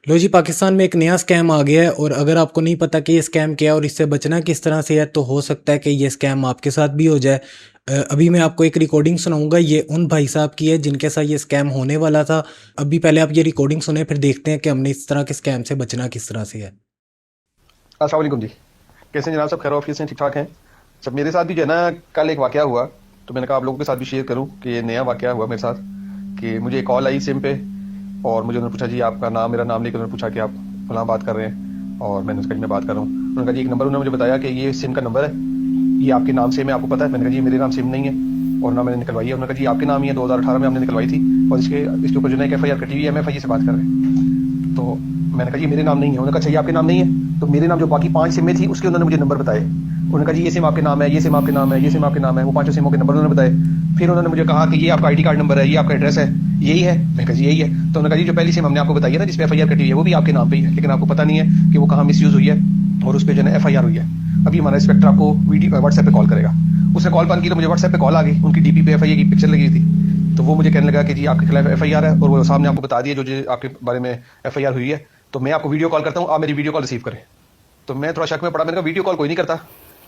लो जी, पाकिस्तान में एक नया स्कैम आ गया है और अगर आपको नहीं पता कि ये स्कैम क्या है और इससे बचना किस तरह से है तो हो सकता है कि ये स्कैम आपके साथ भी हो जाए। अभी मैं आपको एक रिकॉर्डिंग सुनाऊंगा, ये उन भाई साहब की है जिनके साथ ये स्कैम होने वाला था। अभी पहले आप ये रिकॉर्डिंग सुने, फिर देखते हैं कि हमने इस तरह के स्कैम से बचना किस तरह से है। अस्सलाम वालेकुम जी। कैसे हैं जनाब? सब खैर ऑफिस हैं, ठीक ठाक हैं सब। मेरे साथ भी जो है ना, कल एक वाकया हुआ, तो मैंने कहा आप लोगों के साथ भी शेयर करूं कि ये नया वाकया हुआ मेरे साथ। कि मुझे एक कॉल आई सिम पे और मुझे उन्होंने पूछा जी आपका नाम, मेरा नाम लेकर उन्होंने पूछा कि आप फलां बात कर रहे हैं, और मैंने उसका जी मैं बात कर रहा हूँ। उन्होंने कहा जी एक नंबर, उन्होंने मुझे बताया कि ये सिम का नंबर है, ये आपके नाम से, मैं आपको पता है। मैंने कहा जी मेरे नाम सिम नहीं है और ना मैंने निकलवाई है। उन्होंने कहा जी आपके नाम ही है, 2018 में हमने निकलवाई थी और इसके ऊपर जो है FIR कटी हुई है, MFI से बात कर रहे हैं। तो मैंने कहा जी मेरे नाम नहीं है। उन्होंने कहा अच्छा ये आपके नाम नहीं है? तो मेरे नाम जो बाकी 5 सिम में थी उसके उन्होंने मुझे नंबर बताए। उन्होंने कहा जी ये सिम आपके नाम है, ये सिम आपके नाम है, ये सिम आपके नाम है, वो 5 सिमों के नंबर उन्होंने बताए। फिर उन्होंने मुझे कहा कि ये आपका ID कार्ड नंबर है, ये आपका एड्रेस है, यही है? मैंने कहा जी यही है। तो उन्होंने कहा जी जो पहली सिम हमने आपको बताई है ना जिसपे FIR कटी हुई है, वो भी आपके नाम पे ही है, लेकिन आपको पता नहीं है कि वो कहाँ मिसयूज हुई है और उस पर जो है FIR हुई है। अभी हमारा इंस्पेक्टर आपको वीडियो व्हाट्सएप पे कॉल करेगा। उसने कॉल बंद की तो मुझे व्हाट्सएप पे कॉल आ गई, उनकी DP पे FIR की पिक्चर लगी थी। तो वो मुझे कहने लगा कि जी आपके खिलाफ FIR है और वो साहब ने आपको बता दिया जो आपके बारे में FIR हुई है, तो मैं आपको वीडियो कॉल करता हूँ, आप मेरी वीडियो कॉल रिसीव करें। तो मैं थोड़ा शक में पड़ा, मैंने कहा वीडियो कॉल कोई नहीं करता,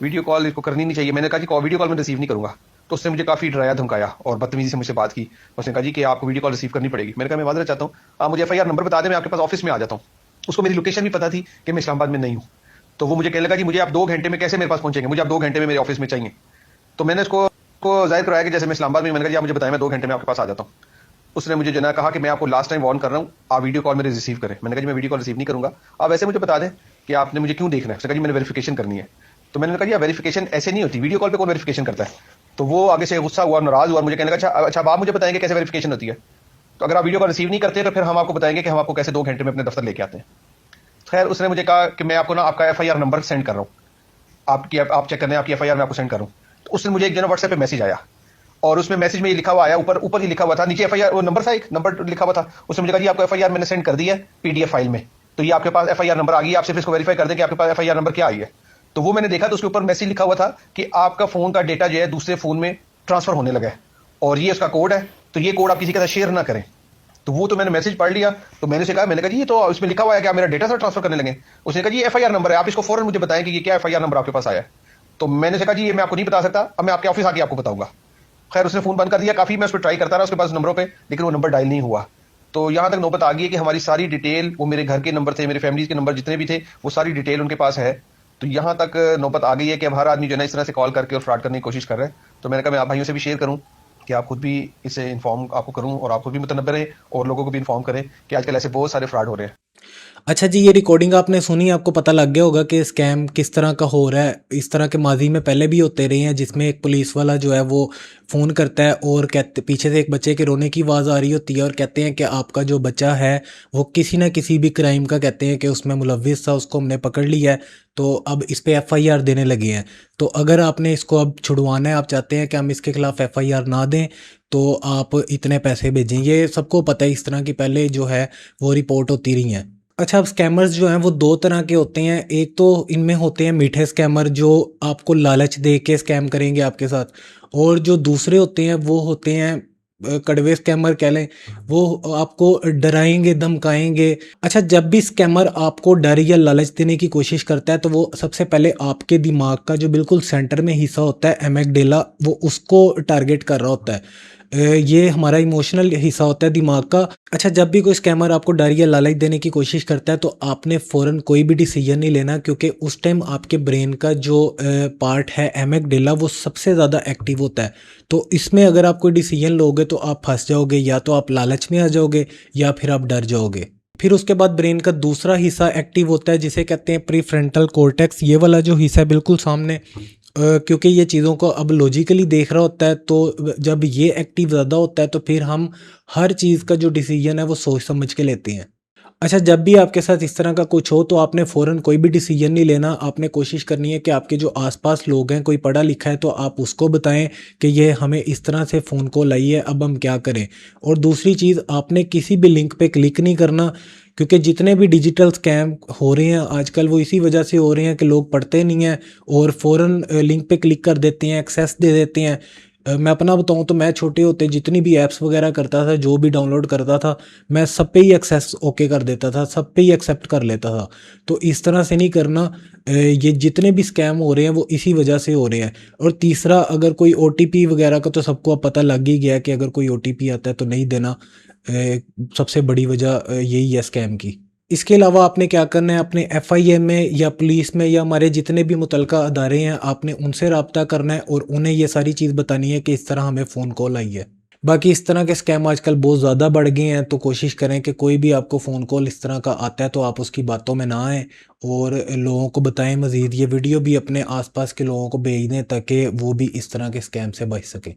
वीडियो कॉल इसको करनी नहीं चाहिए। मैंने कहा जी वीडियो कॉल मैं रिसीव नहीं करूंगा। तो उसने मुझे काफ़ी डराया धमकाया और बदतमीजी से मुझसे बात की। उसने कहा जी कि आपको वीडियो कॉल रिसीव करनी पड़ेगी। मैंने कहा मैं माजरत चाहता हूँ, आप मुझे FIR नंबर बता दें, मैं आपके पास ऑफिस में आ जाता हूँ। उसको मेरी लोकेशन भी पता थी कि मैं इस्लामाबाद में नहीं हूँ। तो वो मुझे कहने लगा जी मुझे आप 2 घंटे में कैसे मेरे पास पहुंचेंगे, मुझे आप 2 घंटे में मेरे ऑफिस में चाहिए। तो मैंने उसको जाहिर कराया कि जैसे मैं इस्लामाबाद में, मैंने कहा जी आप मुझे बताएं, मैं 2 घंटे में आपके पास आ जाता हूँ। उसने मुझे जो ना कहा कि मैं आपको लास्ट टाइम वार्न कर रहा हूँ, आप वीडियो कॉल मेरे रिसीव करें। मैंने कहा जी मैं वीडियो कॉल रिसीव नहीं करूंगा, आप ऐसे मुझे बता दें कि आपने मुझे क्यों देखना है। उसने कहा जी मैंने वेरिफिकेशन करनी है। तो मैंने कहा जी वेरिफिकेशन ऐसे नहीं होती, वीडियो कॉल पे कौन वेरिफिकेशन करता है? तो वो आगे से गुस्सा हुआ, नाराज हुआ, मुझे कहने लगा अच्छा अच्छा अब आप मुझे बताएंगे कैसे वेरिफिकेशन होती है? तो अगर आप वीडियो कॉल रिसीव नहीं करते तो फिर हम आपको बताएंगे कि हम आपको कैसे 2 घंटे में अपने दफ्तर लेके आते हैं। खैर उसने मुझे कहा कि मैं आपको ना आपका FIR नंबर सेंड कर रहा हूँ, आप चेक करने, आपकी FIR मैं आपको सेंड करूँ। तो उसने मुझे एक दिन व्हाट्सएप पे मैसेज आया और उसमें मैसेज में ये लिखा हुआ आया, ऊपर ऊपर ही लिखा हुआ था, नीचे FIR वो नंबर था, एक नंबर लिखा हुआ था। उसने मुझे कहा जी आपको FIR मैंने सेंड कर दी है PDF फाइल में, तो ये आपके पास FIR नंबर आ गई है, आप सिर्फ इसको वेरीफाई कर दें कि आपके पास FIR नंबर क्या आई है। तो वो मैंने देखा तो उसके ऊपर मैसेज लिखा हुआ था कि आपका फोन का डेटा जो है दूसरे फोन में ट्रांसफर होने लगा है और ये उसका कोड है, तो ये कोड आप किसी के साथ शेयर ना करें। तो वो तो मैंने मैसेज पढ़ लिया। तो मैंने उसे कहा, मैंने कहा जी ये तो इसमें लिखा हुआ है कि आप मेरा डेटा से ट्रांसफर करने लगे। उसने कहा जी FIR नंबर है, आप इसको फौरन मुझे बताएं कि ये क्या FIR नंबर आपके पास आया है। तो मैंने कहा जी ये मैं आपको नहीं बता सकता, अब मैं आपके ऑफिस आके आपको बताऊंगा। खैर उसने फोन बंद कर दिया। काफी मैं उस पर ट्राई करता रहा उसके पास नंबरों पे, लेकिन वो नंबर डायल नहीं हुआ। तो यहाँ तक नौबत आ गई कि हमारी सारी डिटेल, वो मेरे घर के नंबर थे, मेरे फैमिली के नंबर जितने भी थे, वो सारी डिटेल उनके पास है। तो यहाँ तक नौबत आ गई है कि अब हर आदमी जो है ना इस तरह से कॉल करके और फ्रॉड करने की कोशिश कर रहा है। तो मैंने कहा मैं आप भाइयों से भी शेयर करूँ कि आप खुद भी इसे इन्फॉर्म आपको करूँ और आप खुद भी मुतनब्बे रहें और लोगों को भी इन्फॉर्म करें कि आजकल ऐसे बहुत सारे फ्रॉड हो रहे हैं। अच्छा जी, ये रिकॉर्डिंग आपने सुनी, आपको पता लग गया होगा कि स्कैम किस तरह का हो रहा है। इस तरह के माजी में पहले भी होते रहे हैं जिसमें एक पुलिस वाला जो है वो फ़ोन करता है और कहते, पीछे से एक बच्चे के रोने की आवाज़ आ रही होती है और कहते हैं कि आपका जो बच्चा है वो किसी ना किसी भी क्राइम का, कहते हैं कि उसमें मुलविस था, उसको हमने पकड़ लिया है, तो अब इस पे FIR देने लगे हैं। तो अगर आपने इसको अब छुड़वाना है, आप चाहते हैं कि हम इसके खिलाफ FIR ना दें, तो आप इतने पैसे भेजें। ये सबको पता है, इस तरह की पहले जो है वो रिपोर्ट होती रही हैं। अच्छा, अब स्कैमर्स जो हैं वो 2 तरह के होते हैं। एक तो इनमें होते हैं मीठे स्कैमर जो आपको लालच दे के स्कैम करेंगे आपके साथ, और जो दूसरे होते हैं वो होते हैं कड़वे स्कैमर कह लें। वो आपको डराएंगे, धमकाएंगे। अच्छा, जब भी स्कैमर आपको डर या लालच देने की कोशिश करता है तो वो सबसे पहले आपके दिमाग का जो बिल्कुल सेंटर में हिस्सा होता है, एमिगडाला, वो उसको टारगेट कर रहा होता है। ये हमारा इमोशनल हिस्सा होता है दिमाग का। अच्छा, जब भी कोई स्कैमर आपको डर या लालच देने की कोशिश करता है तो आपने फ़ौरन कोई भी डिसीजन नहीं लेना, क्योंकि उस टाइम आपके ब्रेन का जो पार्ट है एमिगडाला, वो सबसे ज़्यादा एक्टिव होता है। तो इसमें अगर आप कोई डिसीजन लोगे तो आप फंस जाओगे, या तो आप लालच में आ जाओगे या फिर आप डर जाओगे। फिर उसके बाद ब्रेन का दूसरा हिस्सा एक्टिव होता है जिसे कहते हैं प्रीफ्रंटल कॉर्टेक्स। ये वाला जो हिस्सा है बिल्कुल सामने, क्योंकि ये चीज़ों को अब लॉजिकली देख रहा होता है, तो जब ये एक्टिव ज़्यादा होता है तो फिर हम हर चीज़ का जो डिसीजन है वो सोच समझ के लेते हैं। अच्छा, जब भी आपके साथ इस तरह का कुछ हो तो आपने फ़ौरन कोई भी डिसीजन नहीं लेना। आपने कोशिश करनी है कि आपके जो आसपास लोग हैं, कोई पढ़ा लिखा है तो आप उसको बताएं कि ये हमें इस तरह से फ़ोन कॉल आई है, अब हम क्या करें। और दूसरी चीज़, आपने किसी भी लिंक पे क्लिक नहीं करना, क्योंकि जितने भी डिजिटल स्कैम हो रहे हैं आजकल वो इसी वजह से हो रहे हैं कि लोग पढ़ते नहीं हैं और फ़ौरन लिंक पे क्लिक कर देते हैं, एक्सेस दे देते हैं। मैं अपना बताऊँ तो मैं छोटे होते जितनी भी ऐप्स वगैरह करता था, जो भी डाउनलोड करता था, मैं सब पे ही एक्सेस ओके कर देता था, सब पे ही एक्सेप्ट कर लेता था। तो इस तरह से नहीं करना। ये जितने भी स्कैम हो रहे हैं वो इसी वजह से हो रहे हैं। और तीसरा, अगर कोई ओटीपी वगैरह का तो सबको अब पता लग ही गया है कि अगर कोई ओटीपी आता है तो नहीं देना। सबसे बड़ी वजह यही है स्कैम की। इसके अलावा आपने क्या करना है, अपने एफआईए में या पुलिस में या हमारे जितने भी मुतलका अदारे हैं, आपने उनसे रब्ता करना है और उन्हें ये सारी चीज़ बतानी है कि इस तरह हमें फ़ोन कॉल आई है। बाकी इस तरह के स्कैम आजकल बहुत ज़्यादा बढ़ गए हैं, तो कोशिश करें कि कोई भी आपको फ़ोन कॉल इस तरह का आता है तो आप उसकी बातों में ना आएँ और लोगों को बताएं। मज़ीद ये वीडियो भी अपने आसपास के लोगों को भेज दें ताकि वो भी इस तरह के स्कैम से बच सकें।